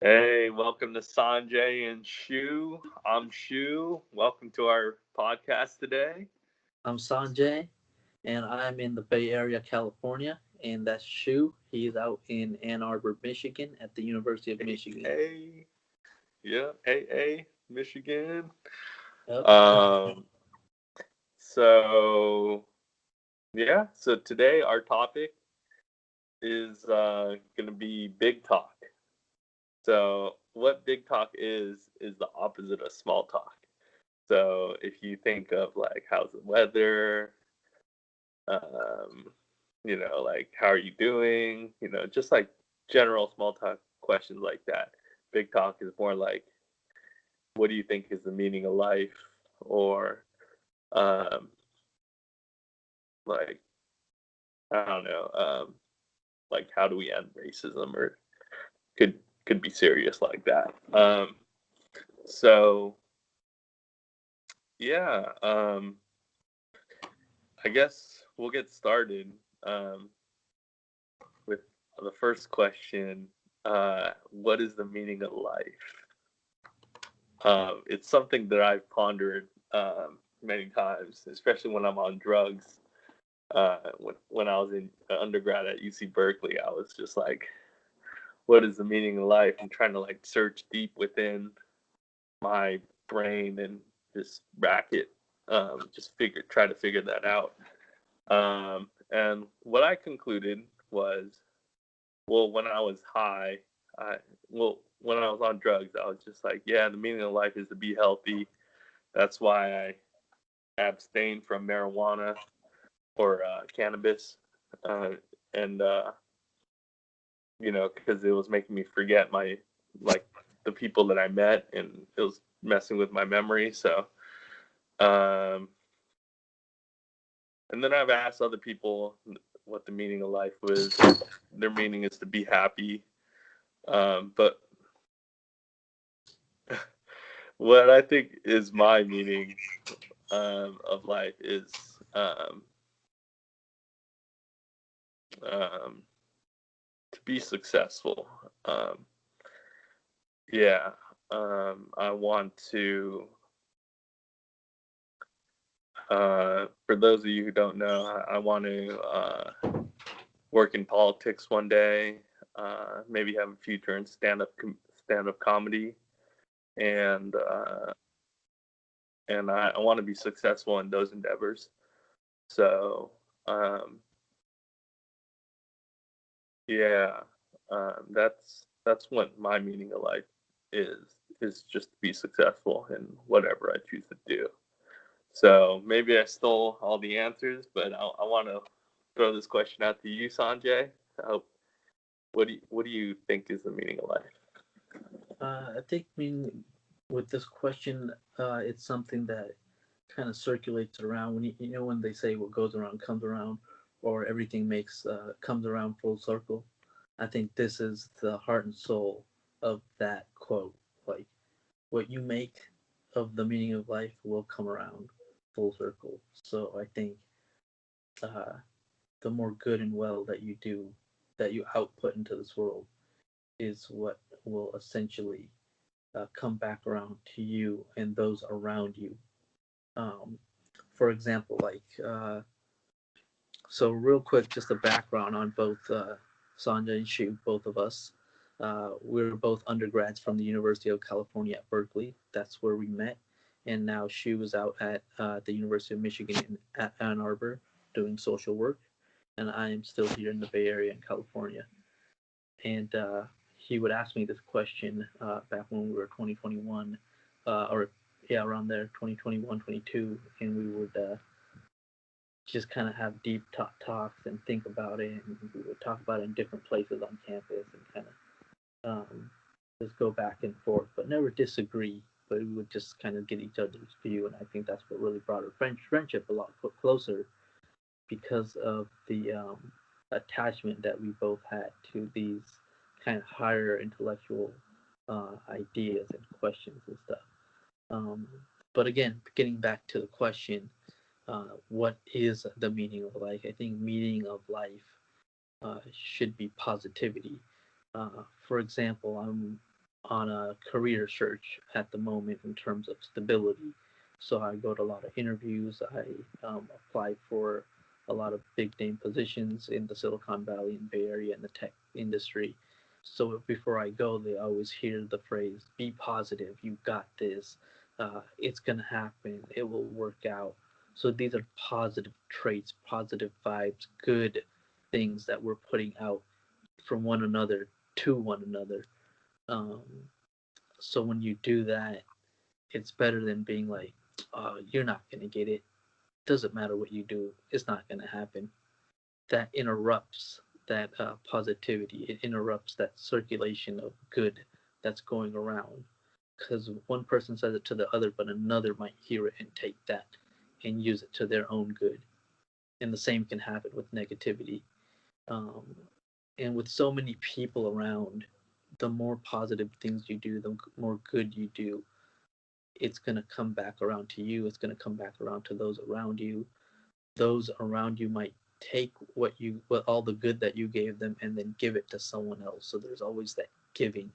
Hey, welcome to Sanjay and Shu. I'm Shu. Welcome to our podcast today. I'm Sanjay, and I'm in the Bay Area, California. And that's Shu. He's out in Ann Arbor, Michigan, at the University of Hey, Michigan. hey, yeah, hey, Michigan. Yep. Um, so so today our topic is going to be big talk. So, what big talk is the opposite of small talk. So, if you think of like how's the weather, um, like how are you doing? Just like general small talk questions like that. Big talk is more like, what do you think is the meaning of life? Or um, like, I don't know, like how do we end racism? Or could could be serious like that. So yeah, I guess we'll get started um, with the first question. What is the meaning of life? It's something that I've pondered many times, especially when I'm on drugs. When I was in undergrad at UC Berkeley, I was just like, "What is the meaning of life?" And trying to like search deep within my brain and just rack it, try to figure that out. And what I concluded was, well, when I was high, I when I was on drugs, I was just like, yeah, the meaning of life is to be healthy. That's why I abstained from marijuana or cannabis, uh, and because it was making me forget my like the people that I met, and it was messing with my memory. So, um, and then I've asked other people what the meaning of life was. Their meaning is to be happy. But what I think is my meaning of life is um, um, to be successful. Um, yeah, I want to. For those of you who don't know, I want to work in politics one day. Maybe have a future in stand up comedy, and I want to be successful in those endeavors. So um, yeah, that's what my meaning of life is just to be successful in whatever I choose to do. So maybe I stole all the answers, but I want to throw this question out to you, Sanjay. I hope, what do you think is the meaning of life? I think, with this question, it's something that kind of circulates around when when they say what goes around comes around, or everything makes comes around full circle. I think this is the heart and soul of that quote. Like, what you make of the meaning of life will come around full circle. So I think uh, the more good and well that you do, that you output into this world, is what will essentially come back around to you and those around you. Um, for example, so real quick, just a background on both Sanjay and Shu, both of us. We're both undergrads from the University of California at Berkeley. That's where we met. And now Shu is out at the University of Michigan at Ann Arbor doing social work. And I am still here in the Bay Area in California. And he would ask me this question back when we were 2021, or yeah, around there, 2021, 22, and we would just kind of have deep talks and think about it, and we would talk about it in different places on campus and kind of just go back and forth, but never disagree. But we would just kind of get each other's view, and I think that's what really brought our friendship a lot closer because of the attachment that we both had to these kind of higher intellectual ideas and questions and stuff. Um, but again, getting back to the question, what is the meaning of life? I think meaning of life should be positivity. For example, on a career search at the moment in terms of stability. So I go to a lot of interviews. I applied for a lot of big name positions in the Silicon Valley and Bay Area in the tech industry. So before I go, they always hear the phrase, be positive, you got this, it's going to happen, it will work out. So these are positive traits, positive vibes, good things that we're putting out from one another to one another. Um, so when you do that, it's better than being like, oh, you're not going to get it. Doesn't matter what you do, it's not going to happen. That interrupts that positivity. It interrupts that circulation of good that's going around. Because one person says it to the other, but another might hear it and take that and use it to their own good. And the same can happen with negativity. Um, and with so many people around, the more positive things you do, the more good you do, it's going to come back around to you. It's going to come back around to those around you. Those around you might take what all the good that you gave them and then give it to someone else. So there's always that giving.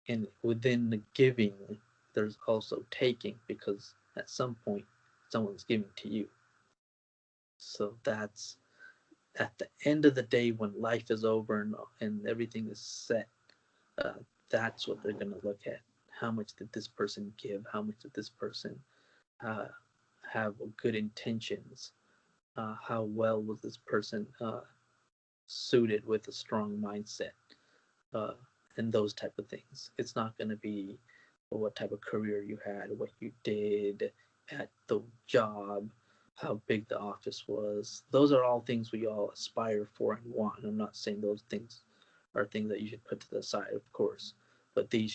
And within the giving, there's also taking because at some point someone's giving to you. So that's at the end of the day when life is over and everything is set, uh, that's what they're going to look at. How much did this person give? How much did this person uh, have good intentions? How well was this person suited with a strong mindset? uh, and those type of things. It's not going to be what type of career you had, what you did at the job, how big the office was. Those are all things we all aspire for and want. I'm not saying those things are things that you should put to the side, of course, but these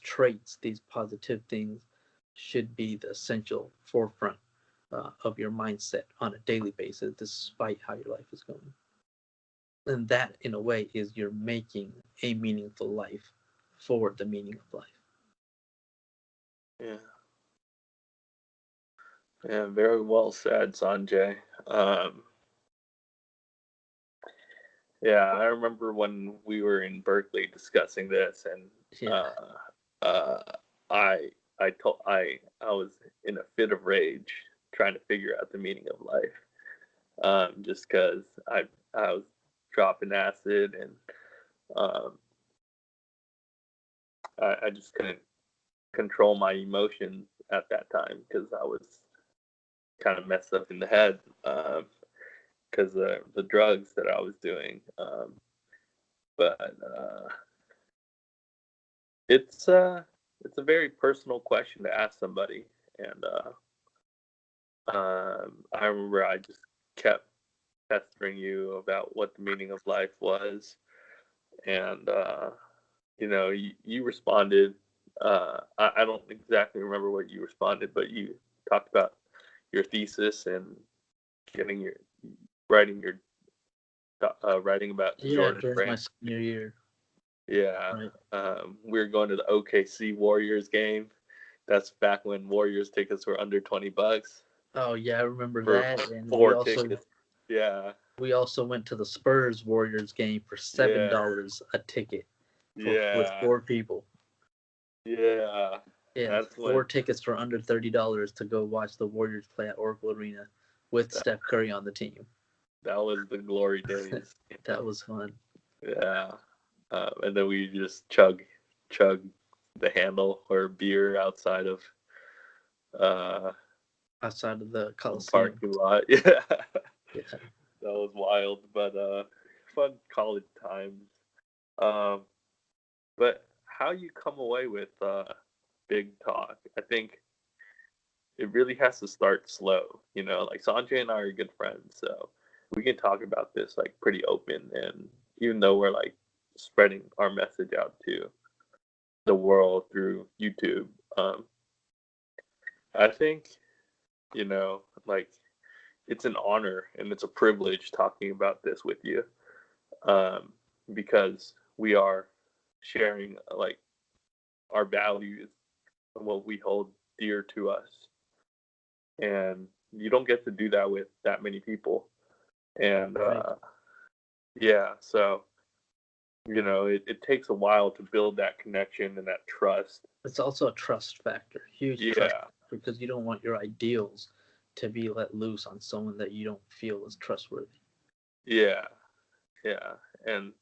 traits, these positive things, should be the essential forefront of your mindset on a daily basis, despite how your life is going. And that, in a way, is you're making a meaningful life for the meaning of life. Yeah. Yeah, very well said, Sanjay. Yeah, I remember when we were in Berkeley discussing this, and Yeah, uh, uh, I I was in a fit of rage trying to figure out the meaning of life, just because I was dropping acid and um, I just couldn't control my emotions at that time because I was kind of messed up in the head because the drugs that I was doing. But it's it's a very personal question to ask somebody, and I remember I just kept pestering you about what the meaning of life was, and you responded. I don't exactly remember what you responded, but you talked about your thesis and getting your writing your writing about the yeah, Jordan during my Brand. senior year, Yeah, right? we were going to the OKC Warriors game. That's back when Warriors tickets were under $20 Oh yeah, I remember for that, and we four also tickets. Yeah, we also went to the Spurs Warriors game for yeah, $7 a ticket for with yeah, four people. yeah. Yeah, That's four when tickets for under $30 to go watch the Warriors play at Oracle Arena with that, Steph Curry on the team. that was the glory days. That was fun. Yeah, and then we just chug the handle or beer outside of uh, Outside of the the Coliseum. parking lot. Yeah, that Yeah, was wild, but fun college times. Um, but how you come away with big talk, I think it really has to start slow. Like Sanjay and I are good friends, so we can talk about this like pretty open. And even though we're like spreading our message out to the world through YouTube, I think like it's an honor and it's a privilege talking about this with you, um, because we are sharing like our values and what we hold dear to us, and you don't get to do that with that many people. And right. yeah, so it takes a while to build that connection and that trust. It's also a trust factor, huge trust Yeah, factor, because you don't want your ideals to be let loose on someone that you don't feel is trustworthy. yeah, yeah. And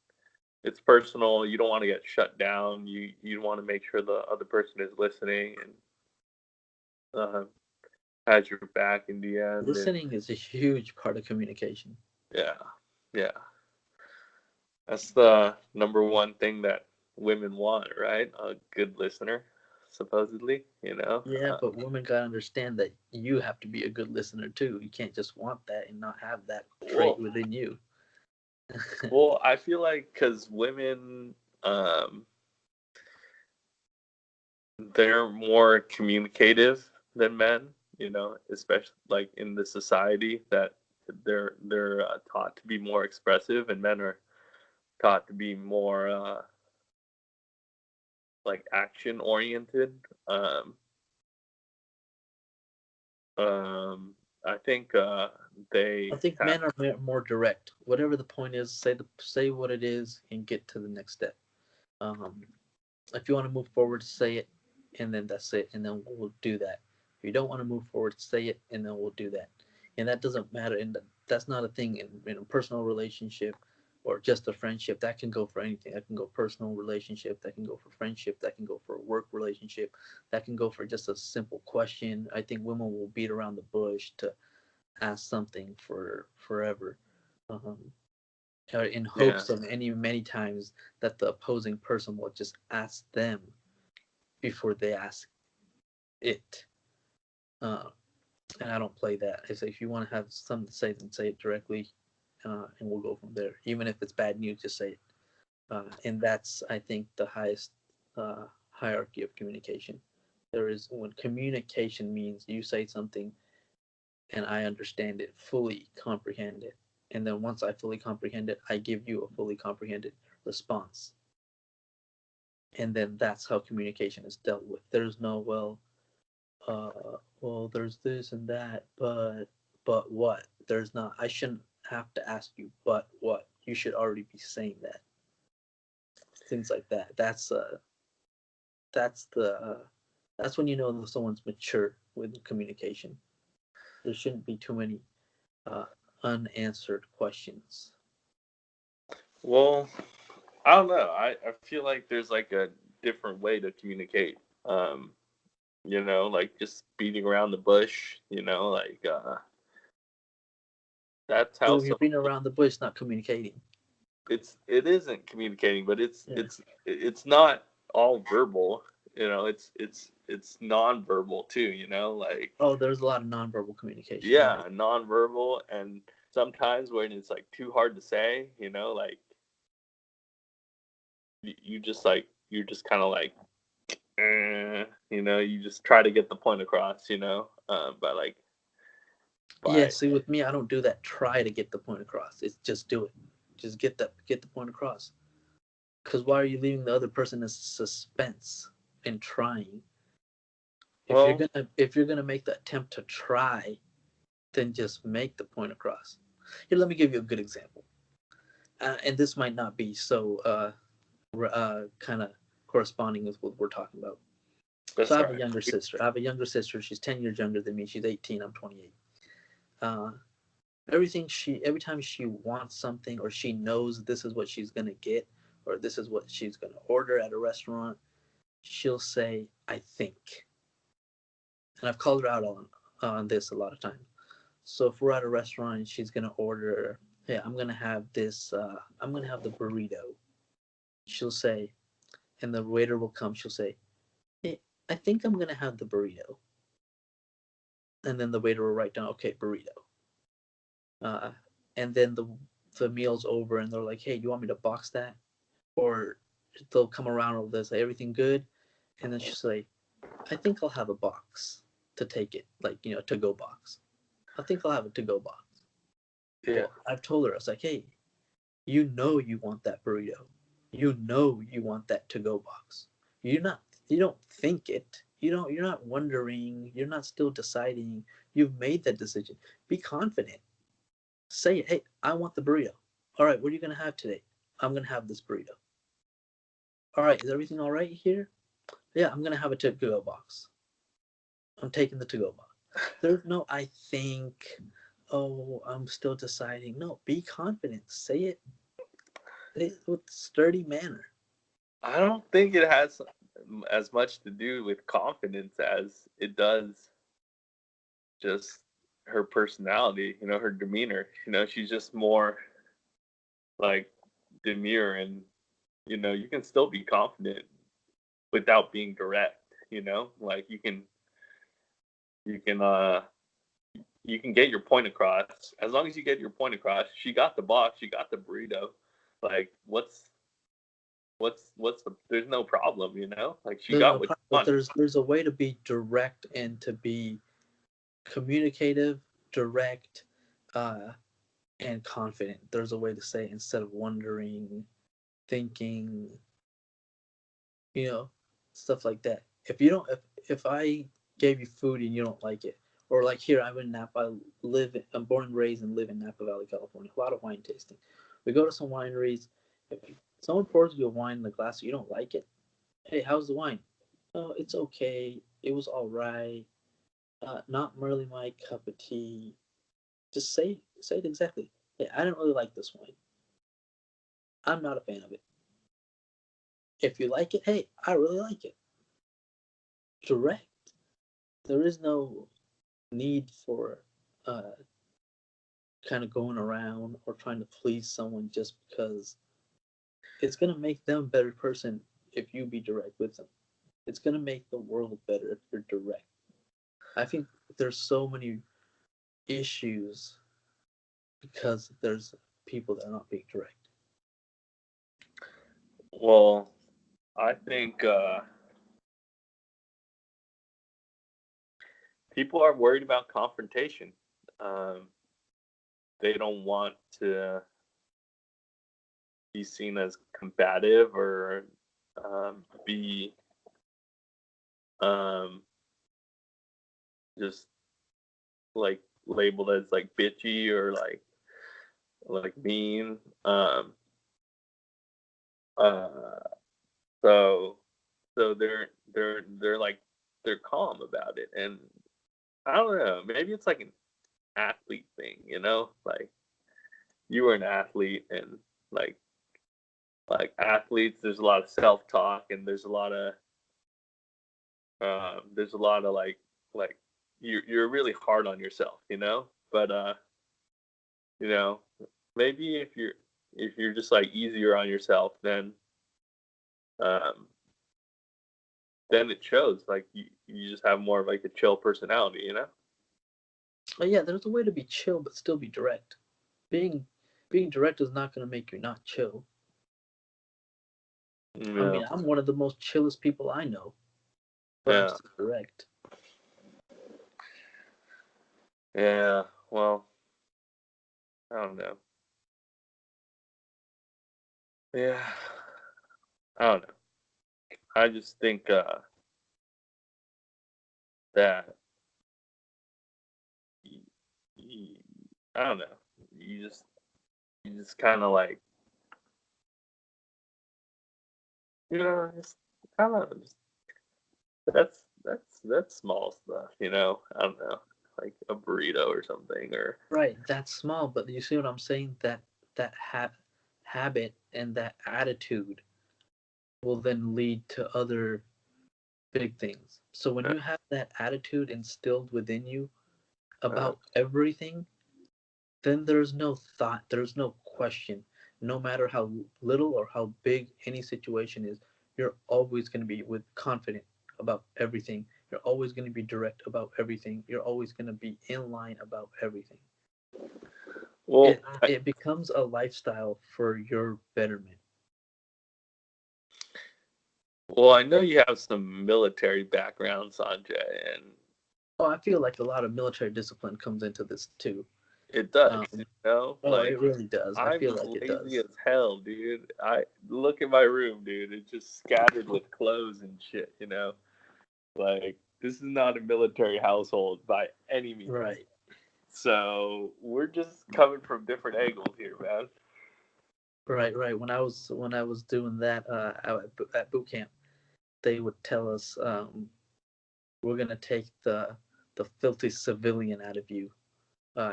it's personal. You don't want to get shut down. You want to make sure the other person is listening and has your back in the end. And Listening is a huge part of communication. yeah, yeah. That's the number one thing that women want, right? A good listener, supposedly. Yeah, but women gotta understand that you have to be a good listener too. You can't just want that and not have that trait Well, within you. well, I feel like because women, um, they're more communicative than men. Especially like in the society that they're taught to be more expressive, and men are taught to be more like action oriented. Um, I think I they think have. men are more direct. Whatever the point is, say what it is and get to the next step. Um, if you want to move forward, say it, and then that's it, and then we'll do that. If you don't want to move forward, say it, and then we'll do that. And that doesn't matter, and that's not a thing in a personal relationship or just a friendship. That can go for anything. That can go personal relationship. That can go for friendship. That can go for a work relationship. That can go for just a simple question. I think women will beat around the bush to ask something for forever. Um, in Yeah, hopes of many times that the opposing person will just ask them before they ask it. Uh, and I don't play that. I say if you want to have something to say, then say it directly, and we'll go from there. Even if it's bad news, just say it. And that's, I think, the highest hierarchy of communication. There is when communication means you say something and I understand it, fully comprehend it. And then once I fully comprehend it, I give you a fully comprehended response. And then that's how communication is dealt with. There's no, there's this and that, but what? There's not. I shouldn't have to ask you, but what? You should already be saying that. Things like that. That's the that's when you know that someone's mature with communication. There shouldn't be too many uh, unanswered questions. well, I don't know. I feel like there's like a different way to communicate. Um, like just beating around the bush. Like that's how Well, if you're some. being around the bush, not communicating. It isn't communicating, but it's Yeah. it's it's not all verbal. It's non-verbal too. Like Oh, there's a lot of nonverbal communication. You're yeah, right. non-verbal, and sometimes when it's like too hard to say, like you just like you're just kind of like you just try to get the point across, by like Yeah. by See, with me, I don't do that. Try to get the point across. It's just do it. Just get the point across. Because why are you leaving the other person in suspense and trying? well, If you're gonna make the attempt to try, then just make the point across. Here, let me give you a good example. And this might not be so kind of corresponding with what we're talking about. So that's I all have a right. younger sister. I have a younger sister. She's 10 years younger than me. She's 18. I'm 28. Uh, every time she wants something or she knows this is what she's gonna get or this is what she's gonna order at a restaurant, she'll say, "I think." And I've called her out on this a lot of times. So if we're at a restaurant and she's gonna order, "Hey, I'm gonna have this. I'm gonna have the burrito." She'll say, and the waiter will come. She'll say, "Hey, I think I'm gonna have the burrito." And then the waiter will write down, "Okay, burrito." Uh, and then the meal's over, and they're like, "Hey, you want me to box that?" Or they'll come around and they'll say, "Everything good?" And then she'll say, "I think I'll have a box to take it, like to go box. I think I'll have a to go box." Yeah. Well, I've told her, I was like, "Hey, you want that burrito. You want that to go box. You don't think it. You're not wondering, you're not still deciding. You've made that decision. Be confident. Say it. Hey, I want the burrito. All right, what are you gonna have today? I'm gonna have this burrito. All right, is everything all right here? Yeah, I'm gonna have a to-go box. I'm taking the to-go box. There's no I think. Oh, I'm still deciding. No, be confident. Say it with sturdy manner. I don't think it has as much to do with confidence as it does just her personality, her demeanor. She's just more like demure, and you can still be confident without being direct, like you can you can get your point across. As long as you get your point across, she got the box, she got the burrito. Like what's the there's no problem, like she There's no got what problem, she but wanted. there's a way to be direct and to be communicative, direct, uh, and confident. There's a way to say it instead of wondering, thinking, you know, stuff like that. If you don't, if I gave you food and you don't like it, or like here, I'm in Napa. I'm born and raised and live in Napa Valley, California. A lot of wine tasting. We go to some wineries. If someone pours you a wine in the glass, you don't like it. Hey, how's the wine? Oh, it's okay. It was all right. Not really my cup of tea. Just say it exactly. Hey, I don't really like this wine. I'm not a fan of it. If you like it, hey, I really like it. Direct. There is no need for uh, kind of going around or trying to please someone just because it's gonna make them a better person if you be direct with them. It's gonna make the world better if you're direct. I think there's so many issues because there's people that are not being direct. Well, I think people are worried about confrontation. Um, they don't want to be seen as combative or be um, just like labeled as like bitchy or like mean. Uh, so they're like they're calm about it, and I don't know. Maybe it's like an athlete thing, like you were an athlete, and like athletes, there's a lot of self talk, and there's a lot of like you're really hard on yourself, But you know, maybe if you're just like easier on yourself, um then it shows. Like you just have more of like a chill personality. But yeah, there's a way to be chill but still be direct. Being being direct is not gonna make you not chill. I Yeah, mean, I'm one of the most chillest people I know, but I'm yeah, still direct. yeah. Well, I don't know. Yeah, I don't know. I just think that y- y- I don't know. You just kind of like just kind of that's small stuff. I don't know, like a burrito or something, or Right, that's small, but you see what I'm saying? That habit and that attitude will then lead to other big things. So when uh, you have that attitude instilled within you uh, about everything, then there's no thought, there's no question. No matter how little or how big any situation is, you're always going to be with confident about everything. You're always going to be direct about everything. You're always going to be in line about everything. well, It becomes a lifestyle for your betterment. I know you have some military background, Sanjay, and Oh, I feel like a lot of military discipline comes into this too. it does. Um, oh, Like it really does. I I'm feel like it lazy does. as hell, dude. I look at my room, dude. It's just scattered with clothes and shit. Like this is not a military household by any means. Right. So we're just coming from different angles here, man. Right. When I was doing that at boot camp, they would tell us, we're gonna take the filthy civilian out of you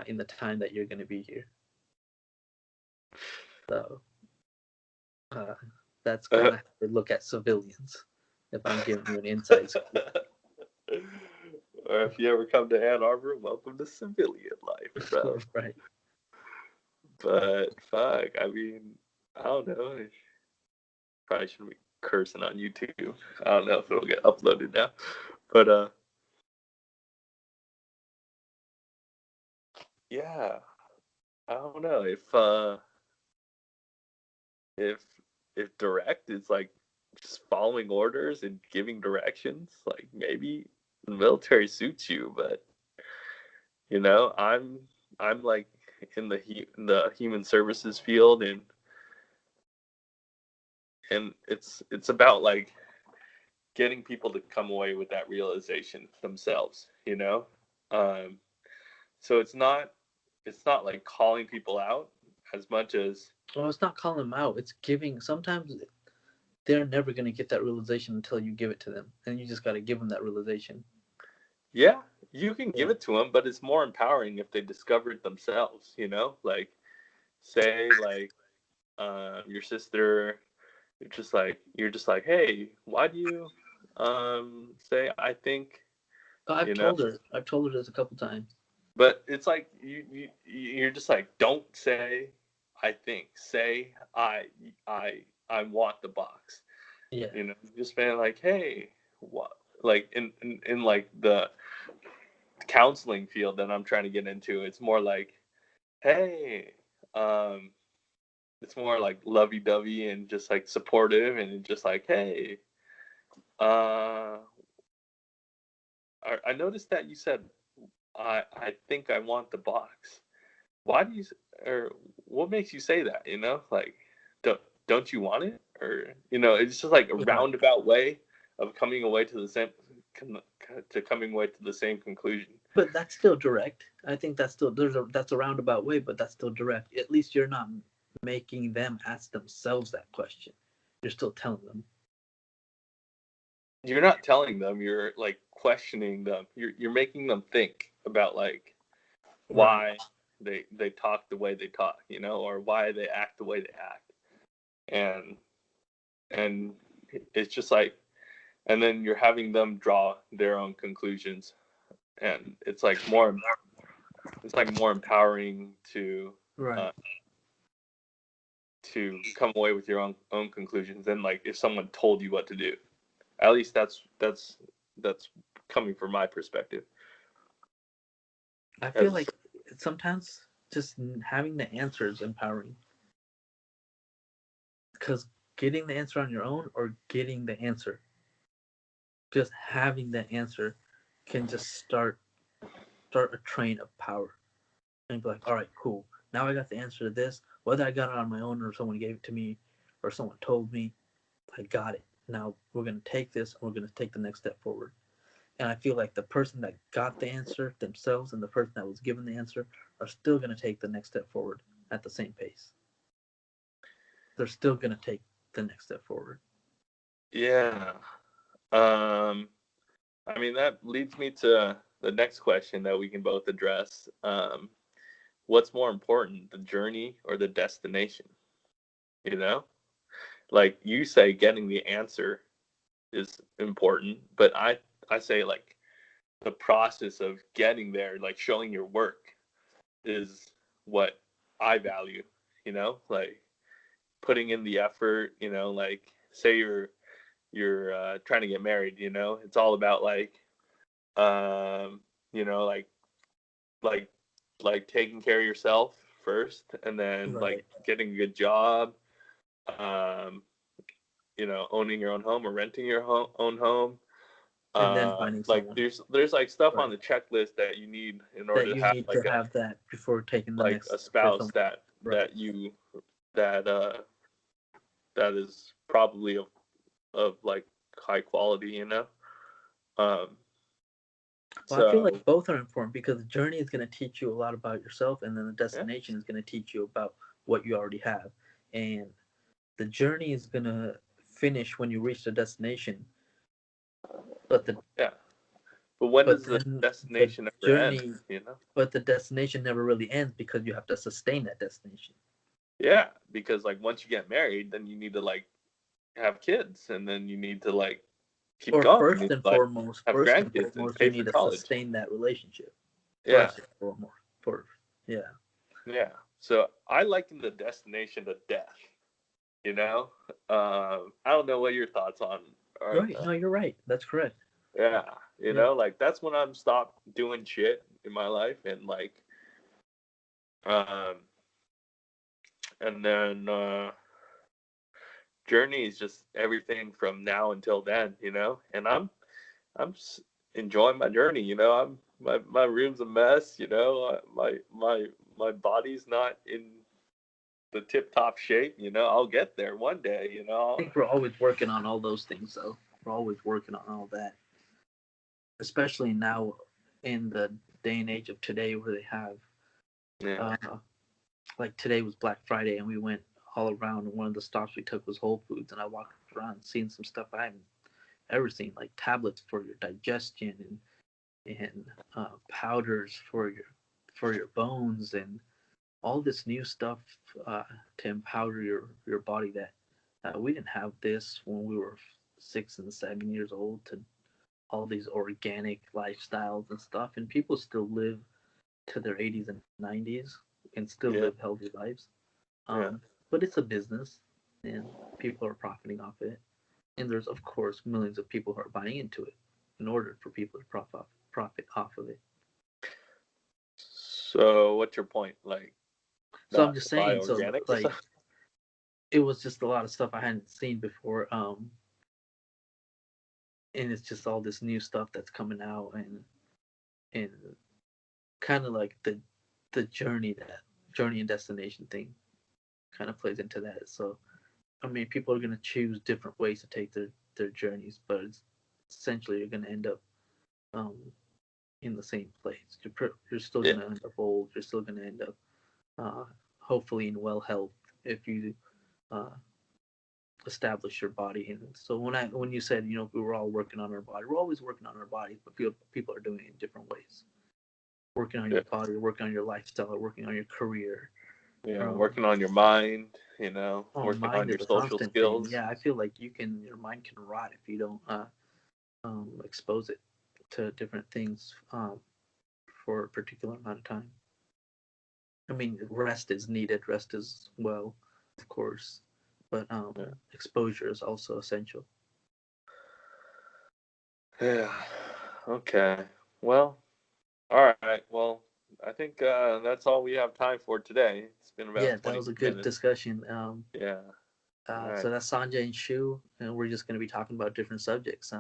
in the time that you're gonna be here. So uh, that's kind of how I look at civilians. If I'm giving you an inside scoop. Or if you ever come to Ann Arbor, welcome to civilian life, bro. Right. But fuck, I mean, I don't know. I probably shouldn't be cursing on YouTube. I don't know if it'll get uploaded now. But yeah, I don't know if if direct is like just following orders and giving directions, like maybe the military suits you, but I'm like in the human services field, and it's about like getting people to come away with that realization themselves, um so it's not like calling people out as much as Well, it's not calling them out. It's giving. Sometimes they're never gonna get that realization until you give it to them, and you just got to give them that realization. yeah, you can give Yeah. it to them, but it's more empowering if they discover it themselves, like say like your sister, you're just like, hey, why do you say I think, I've you know told her. I've told her this a couple times. but it's like you're just like, don't say I think, say I want the box, Yeah. just being like, hey, what, like in like the counseling field that I'm trying to get into, it's more like, hey, um it's more like lovey-dovey and just like supportive, and just like, hey, uh I noticed that you said I think I want the box. Why do you, or what makes you say that, like, don't don't you want it, or it's just like a Right. roundabout way of coming away to the same conclusion. But that's still direct. I think that's a roundabout way, but that's still direct. At least you're not making them ask themselves that question. You're still telling them. You're not telling them, you're like questioning them, you're making them think about like Right. why they talk the way they talk, or why they act the way they act, and and it's just like, and then you're having them draw their own conclusions, and it's like more empowering Right. uh, to come away with your own conclusions than like if someone told you what to do. At least that's coming from my perspective. I feel As like sometimes just having the answer is empowering, because getting the answer on your own or getting the answer, just having the answer can just start a train of power and be like, all right, cool. Now I got the answer to this. Whether I got it on my own or someone gave it to me or someone told me, I got it. Now we're going to take this and we're going to take the next step forward. And I feel like the person that got the answer themselves and the person that was given the answer are still going to take the next step forward at the same pace. They're still going to take the next step forward. Yeah. um I mean, that leads me to the next question that we can both address. What's more important, the journey or the destination? you know like you say, getting the answer is important, but I say like the process of getting there, like showing your work, is what I value. Like putting in the effort. Like say you're trying to get married. It's all about like um like like like taking care of yourself first, and then like Right. getting a good job, um owning your own home or renting your own home. And then finding Like someone. there's like stuff on Right. the checklist that you need in That order to you have need to like a have that before taking the like next a step for spouse someone. that Right. that that is probably of like high quality. Um Well, I feel like so both are important because the journey is going to teach you a lot about yourself, and then the yeah. destination is going to teach you about what you already have. and the journey is gonna finish when you reach the destination. But the Yeah. But when but does the then the destination ever end? journey, You know? but the destination never really ends because you have to sustain that destination. Yeah, because like once you get married, then you need to like have kids, and then you need to like keep Or going. You need to like have first and grandkids and foremost, you pay for need to college. sustain that relationship. Yeah, First and foremost, first, yeah. yeah. So I liken the destination to death. You know, I don't know what your thoughts on are on Right? that. No, you're right. That's correct. Yeah, Yeah. like that's when I'm stopped doing shit in my life, and like, um, and then journey is just everything from now until then. And I'm enjoying my journey. My room's a mess. My body's not in the tip top shape. I'll get there one day. I think we're always working on all those things, though. We're always working on all that, especially now in the day and age of today, where they have, Yeah, uh, like today was Black Friday, and we went all around. And one of the stops we took was Whole Foods, and I walked around seeing some stuff I haven't ever seen, like tablets for your digestion and powders for your bones and all this new stuff uh, to empower your body that we didn't have this when we were 6 and 7 years old. To all these organic lifestyles and stuff, and people still live to their 80s and 90s and still live yeah, healthy lives. yeah, But it's a business, and people are profiting off it. And there's of course millions of people who are buying into it in order for people to profit off of it. So what's your point? Like So I'm not just to buy saying, so organic or like something? it was just a lot of stuff I hadn't seen before. And it's just all this new stuff that's coming out, and kind of like the journey and destination thing kind of plays into that. So I mean, people are gonna choose different ways to take their journeys, but it's essentially you're gonna end up um, in the same place. You're still Yeah, gonna end up old. You're still gonna end up uh, hopefully in well health if you uh, establish your body. And so when you said we were all working on our body, we're always working on our bodies, but people are doing it in different ways. Working on yeah, your body, working on your lifestyle, working on your career. yeah. Um, Working on your mind. oh, Working on mind your is a social constant thing. skills. Yeah, I feel like your mind can rot if you don't expose it to different things for a particular amount of time. I mean, rest is needed. Rest is well, of course, but Yeah. exposure is also essential. Yeah. Okay. Well, all right. Well, I think that's all we have time for today. It's been Yeah, about that 22 was a good minutes. discussion. Yeah. All right. So that's Sanjay and Shu, and we're just going to be talking about different subjects.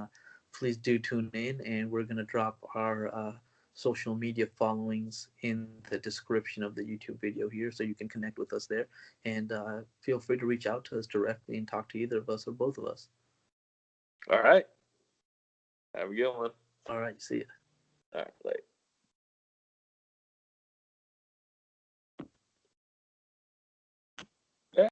Please do tune in, and we're going to drop our social media followings in the description of the YouTube video here, so you can connect with us there. And feel free to reach out to us directly and talk to either of us or both of us. All right. Have a good one. All right, see ya. All right. Later.